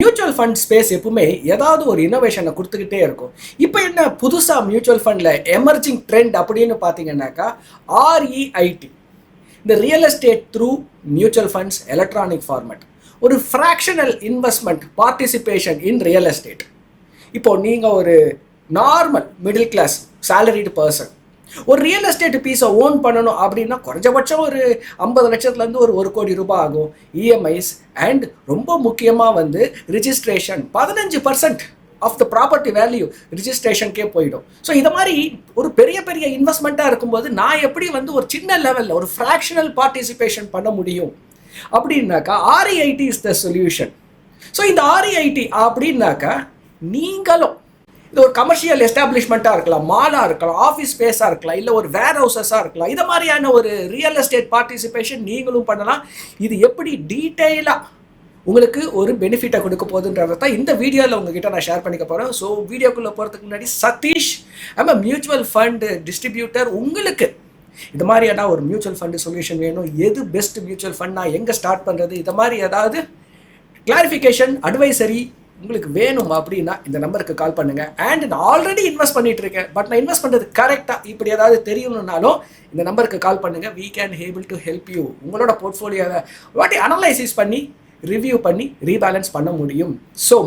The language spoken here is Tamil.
மியூச்சுவல் ஃபண்ட் ஸ்பேஸ் எப்பவுமே ஏதாவது ஒரு இன்னோவேஷனை கொடுத்துக்கிட்டே இருக்கும். இப்போ என்ன புதுசாக மியூச்சுவல் ஃபண்டில் எமர்ஜிங் ட்ரெண்ட் அப்படின்னு பார்த்தீங்கன்னாக்கா ஆர்இஐடி, இந்த real estate through mutual funds electronic format, ஒரு fractional investment participation in real estate. இப்போது நீங்கள் ஒரு normal middle class salaried person ஒரு ரியல் எஸ்டேட் பீஸை ஓன் பண்ணணும் அப்படின்னா குறைஞ்சபட்சம் ஒரு 50 லட்சத்துலேருந்து ஒரு 1 கோடி ரூபாய் ஆகும். இஎம்ஐஸ் அண்ட் ரொம்ப முக்கியமாக registration 15% of the property value ரிஜிஸ்ட்ரேஷனுக்கே போயிடும். ஸோ இதை மாதிரி ஒரு பெரிய பெரிய இன்வெஸ்ட்மெண்ட்டாக இருக்கும்போது நான் எப்படி ஒரு சின்ன லெவலில் ஒரு ஃப்ராக்ஷனல் பார்ட்டிசிபேஷன் பண்ண முடியும் அப்படின்னாக்கா REIT is the solution. So இந்த ஆர்இஐடி அப்படின்னாக்கா நீங்களும் இது ஒரு கமர்ஷியல் எஸ்டாப்ளிஷ்மெண்ட்டாக இருக்கலாம், மாலாக இருக்கலாம், ஆஃபீஸ் ஸ்பேஸாக இருக்கலாம், இல்லை ஒரு வேர் ஹவுசஸாக இருக்கலாம். இது மாதிரியான ஒரு ரியல் எஸ்டேட் பார்ட்டிசிபேஷன் நீங்களும் பண்ணலாம். இது எப்படி டீட்டெயிலாக உங்களுக்கு ஒரு பெனிஃபிட்டை கொடுக்க போகுதுன்றத தான் இந்த வீடியோவில் உங்ககிட்ட நான் ஷேர் பண்ணிக்க போகிறேன். ஸோ வீடியோக்குள்ளே போகிறதுக்கு முன்னாடி சதீஷ் நம்ம மியூச்சுவல் ஃபண்டு டிஸ்ட்ரிபியூட்டர். உங்களுக்கு இது மாதிரியான ஒரு மியூச்சுவல் ஃபண்டு சொல்யூஷன் வேணும், எது பெஸ்ட் மியூச்சுவல் ஃபண்ட், நான் எங்கே ஸ்டார்ட் பண்ணுறது, இது மாதிரி ஏதாவது கிளாரிஃபிகேஷன் அட்வைசரி உங்களுக்கு வேணும் அப்படின்னா இந்த நம்பருக்கு கால் பண்ணுங்கள். அண்ட் நான் ஆல்ரெடி இன்வெஸ்ட் பண்ணிட்டு இருக்கேன், பட் நான் இன்வெஸ்ட் பண்ணுறது கரெக்டாக இப்படி ஏதாவது தெரியணும்னாலும் இந்த நம்பருக்கு கால் பண்ணுங்கள். we can able to help you. உங்களோட போர்ட்ஃபோலியோவை வாட்டி அனலைசிஸ் பண்ணி ரிவ்யூ பண்ணி ரீபேலன்ஸ் பண்ண முடியும். ஸோ